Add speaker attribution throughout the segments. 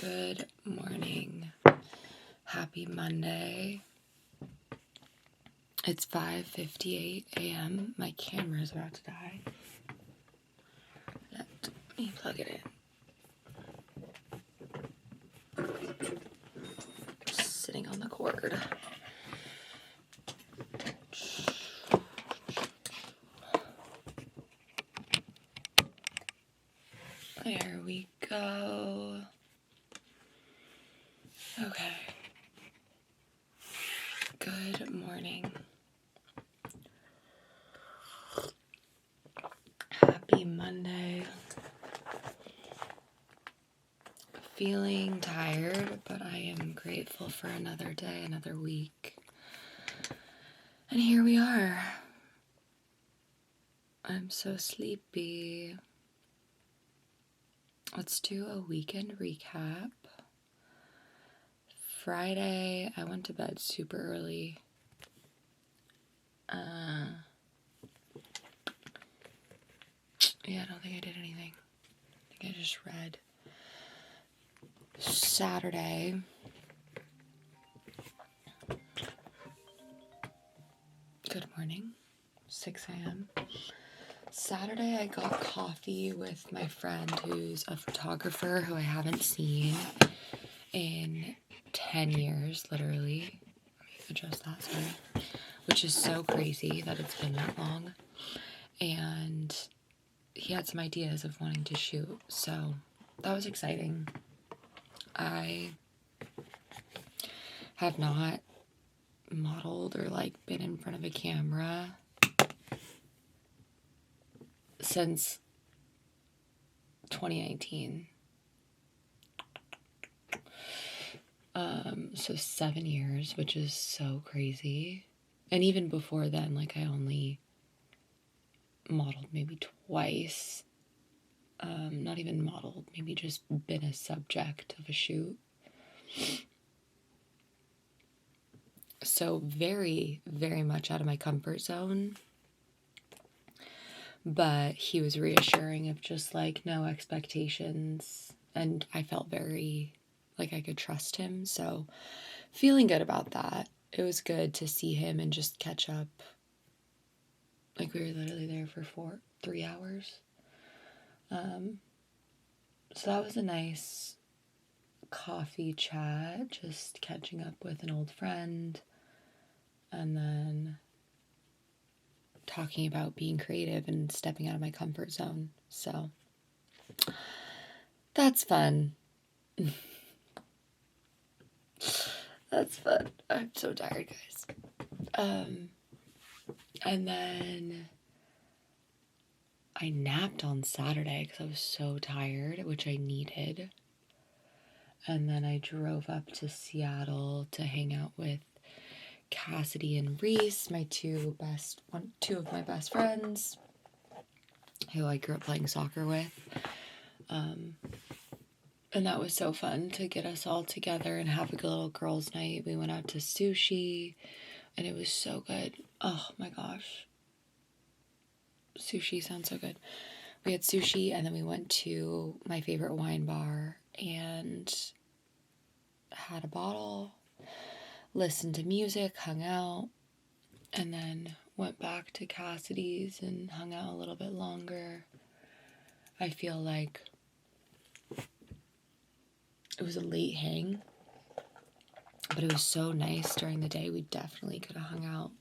Speaker 1: Good morning. Happy Monday. It's 5:58 a.m. My camera is about to die. Let me plug it in. Just sitting on the cord. There we go. Okay. Good morning. Happy Monday. Feeling tired, but I am grateful for another day, another week. And here we are. I'm so sleepy. Let's do a weekend recap. Friday, I went to bed super early. I don't think I did anything. I think I just read. Saturday, good morning, 6 a.m. Saturday, I got coffee with my friend who's a photographer who I haven't seen in 10 years, literally. Let me adjust that, sorry. Which is so crazy that it's been that long. And he had some ideas of wanting to shoot, so that was exciting. I have not modeled or been in front of a camera since 2019. So 7 years, which is so crazy. And even before then, I only modeled maybe twice. Not even modeled, maybe just been a subject of a shoot. So very, very much out of my comfort zone. But he was reassuring of just no expectations. And I felt very I could trust him. So feeling good about that. It was good to see him and just catch up. We were literally there for 3 hours. So that was a nice coffee chat, just catching up with an old friend. And then talking about being creative and stepping out of my comfort zone. So that's fun. That's fun. I'm so tired, guys. And then I napped on Saturday because I was so tired, which I needed. And then I drove up to Seattle to hang out with Cassidy and Reese, my two of my best friends, who I grew up playing soccer with. And that was so fun to get us all together and have a little girls' night. We went out to sushi, and it was so good. Oh my gosh. Sushi sounds so good. We had sushi, and then we went to my favorite wine bar and had a bottle, listened to music, hung out, and then went back to Cassidy's and hung out a little bit longer. I feel like it was a late hang, but it was so nice during the day. We definitely could have hung out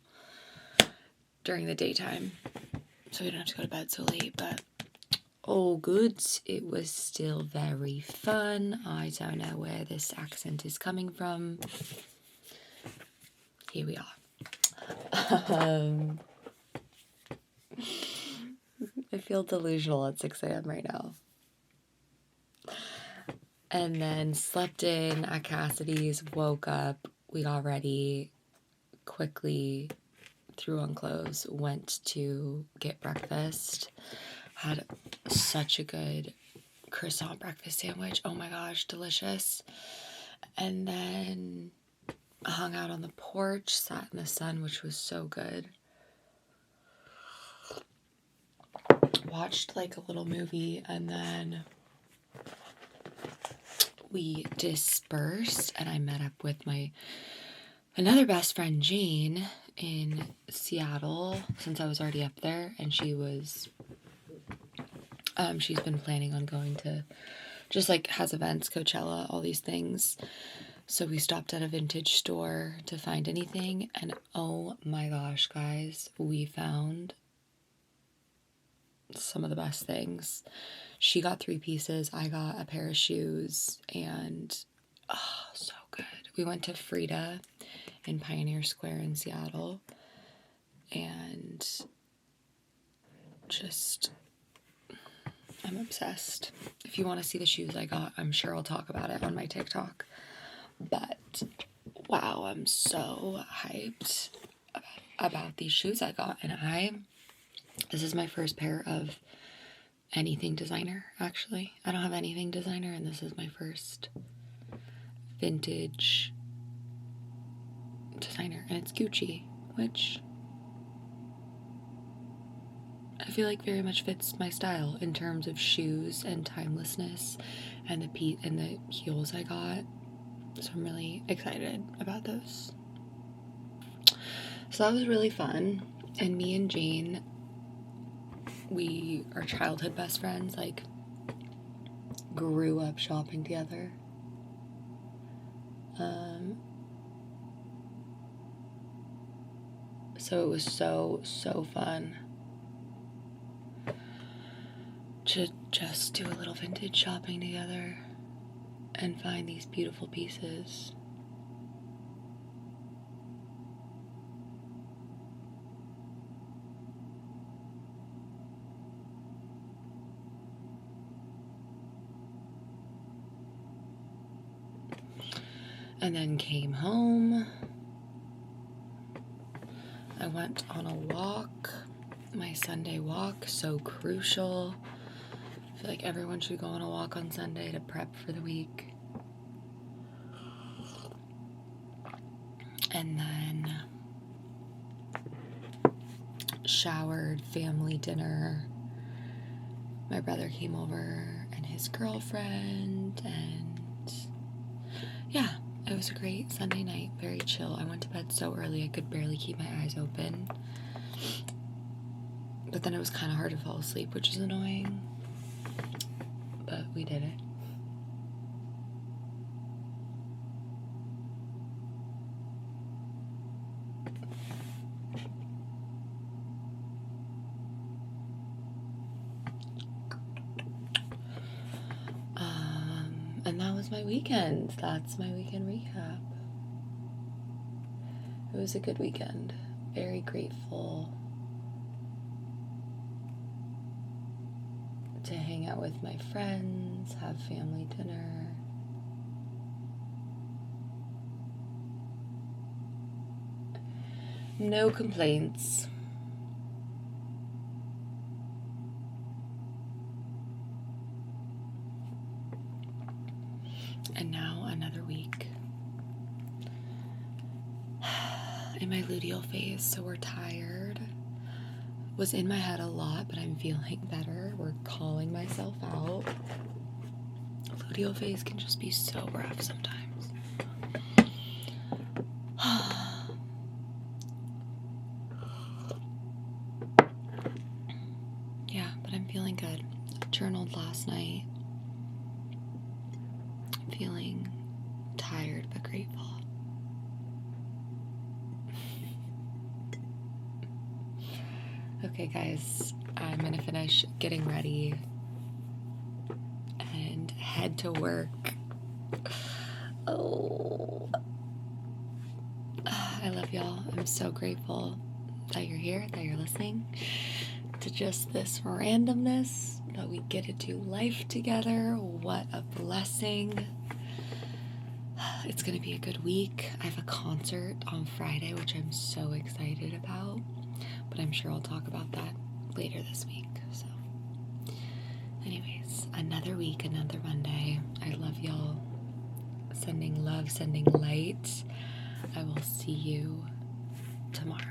Speaker 1: during the daytime, so we don't have to go to bed so late, but all good. It was still very fun. I don't know where this accent is coming from. Here we are. I feel delusional at 6 a.m. right now. And then slept in at Cassidy's, woke up, we got ready, quickly threw on clothes, went to get breakfast, had such a good croissant breakfast sandwich. Oh my gosh, delicious. And then hung out on the porch, sat in the sun, which was so good. Watched a little movie and then we dispersed and I met up with my another best friend, Jane, in Seattle, since I was already up there, and she was, she's been planning on going to, just like has events, Coachella, all these things. So we stopped at a vintage store to find anything, and oh my gosh, guys, we found some of the best things. She got 3 pieces, I got a pair of shoes, and oh, so good. We went to Frida in Pioneer Square in Seattle, and just, I'm obsessed. If you want to see the shoes I got, I'm sure I'll talk about it on my TikTok. But wow, I'm so hyped about these shoes I got. And this is my first pair of anything designer, actually. I don't have anything designer, and this is my first vintage designer. And it's Gucci, which I feel like very much fits my style in terms of shoes and timelessness, and the heels I got. So I'm really excited about those. So that was really fun. And me and Jane, we are childhood best friends, like grew up shopping together. So it was so fun to just do a little vintage shopping together and find these beautiful pieces. And then came home. I went on a walk, my Sunday walk, so crucial. I feel like everyone should go on a walk on Sunday to prep for the week. And then showered, family dinner. My brother came over and his girlfriend, and yeah, it was a great Sunday night, very chill. I went to bed so early I could barely keep my eyes open. But then it was kind of hard to fall asleep, which is annoying. But we did it. And that was my weekend. That's my weekend recap. It was a good weekend. Very grateful to hang out with my friends, have family dinner. No complaints. And now another week in my luteal phase, so we're tired. Was in my head a lot, but I'm feeling better. We're calling myself out. Luteal phase can just be so rough sometimes. Yeah, but I'm feeling good. I journaled last night. I'm feeling tired but grateful. Okay, guys, I'm gonna finish getting ready and head to work. Oh, I love y'all. I'm so grateful that you're here, that you're listening to just this randomness, that we get to do life together. What a blessing. It's gonna be a good week. I have a concert on Friday, which I'm so excited about, but I'm sure I'll talk about that later this week. So anyways, another week, another Monday. I love y'all. Sending love, sending light. I will see you tomorrow.